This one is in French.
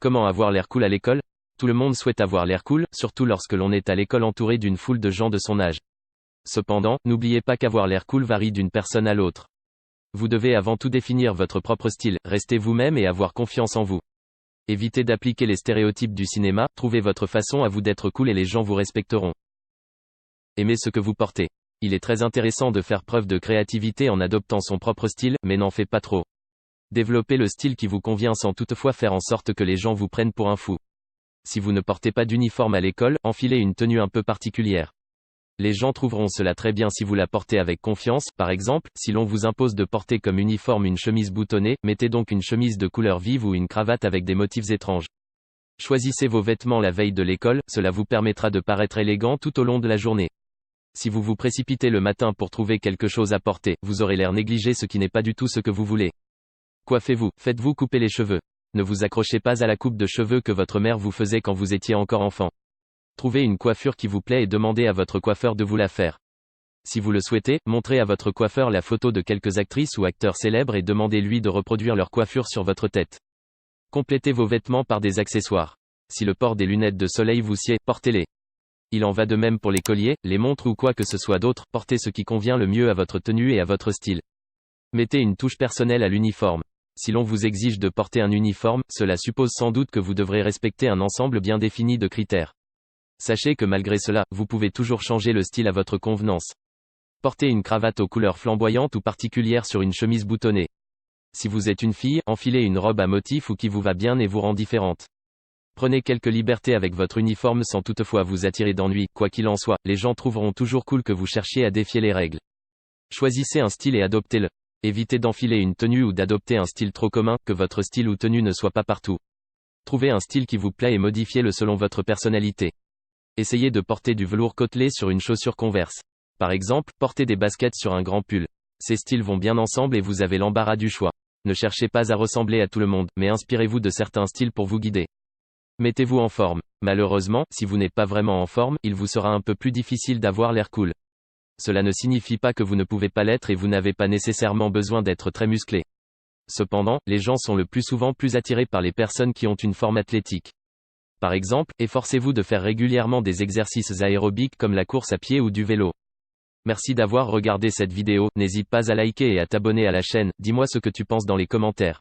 Comment avoir l'air cool à l'école? Tout le monde souhaite avoir l'air cool, surtout lorsque l'on est à l'école entouré d'une foule de gens de son âge. Cependant, n'oubliez pas qu'avoir l'air cool varie d'une personne à l'autre. Vous devez avant tout définir votre propre style, rester vous-même et avoir confiance en vous. Évitez d'appliquer les stéréotypes du cinéma, trouvez votre façon à vous d'être cool et les gens vous respecteront. Aimez ce que vous portez. Il est très intéressant de faire preuve de créativité en adoptant son propre style, mais n'en faites pas trop. Développez le style qui vous convient sans toutefois faire en sorte que les gens vous prennent pour un fou. Si vous ne portez pas d'uniforme à l'école, enfilez une tenue un peu particulière. Les gens trouveront cela très bien si vous la portez avec confiance, par exemple, si l'on vous impose de porter comme uniforme une chemise boutonnée, mettez donc une chemise de couleur vive ou une cravate avec des motifs étranges. Choisissez vos vêtements la veille de l'école, cela vous permettra de paraître élégant tout au long de la journée. Si vous vous précipitez le matin pour trouver quelque chose à porter, vous aurez l'air négligé, ce qui n'est pas du tout ce que vous voulez. Coiffez-vous, faites-vous couper les cheveux. Ne vous accrochez pas à la coupe de cheveux que votre mère vous faisait quand vous étiez encore enfant. Trouvez une coiffure qui vous plaît et demandez à votre coiffeur de vous la faire. Si vous le souhaitez, montrez à votre coiffeur la photo de quelques actrices ou acteurs célèbres et demandez-lui de reproduire leur coiffure sur votre tête. Complétez vos vêtements par des accessoires. Si le port des lunettes de soleil vous sied, portez-les. Il en va de même pour les colliers, les montres ou quoi que ce soit d'autre, portez ce qui convient le mieux à votre tenue et à votre style. Mettez une touche personnelle à l'uniforme. Si l'on vous exige de porter un uniforme, cela suppose sans doute que vous devrez respecter un ensemble bien défini de critères. Sachez que malgré cela, vous pouvez toujours changer le style à votre convenance. Portez une cravate aux couleurs flamboyantes ou particulières sur une chemise boutonnée. Si vous êtes une fille, enfilez une robe à motif ou qui vous va bien et vous rend différente. Prenez quelques libertés avec votre uniforme sans toutefois vous attirer d'ennui, quoi qu'il en soit, les gens trouveront toujours cool que vous cherchiez à défier les règles. Choisissez un style et adoptez-le. Évitez d'enfiler une tenue ou d'adopter un style trop commun, que votre style ou tenue ne soit pas partout. Trouvez un style qui vous plaît et modifiez-le selon votre personnalité. Essayez de porter du velours côtelé sur une chaussure Converse. Par exemple, portez des baskets sur un grand pull. Ces styles vont bien ensemble et vous avez l'embarras du choix. Ne cherchez pas à ressembler à tout le monde, mais inspirez-vous de certains styles pour vous guider. Mettez-vous en forme. Malheureusement, si vous n'êtes pas vraiment en forme, il vous sera un peu plus difficile d'avoir l'air cool. Cela ne signifie pas que vous ne pouvez pas l'être et vous n'avez pas nécessairement besoin d'être très musclé. Cependant, les gens sont le plus souvent plus attirés par les personnes qui ont une forme athlétique. Par exemple, efforcez-vous de faire régulièrement des exercices aérobiques comme la course à pied ou du vélo. Merci d'avoir regardé cette vidéo, n'hésite pas à liker et à t'abonner à la chaîne, dis-moi ce que tu penses dans les commentaires.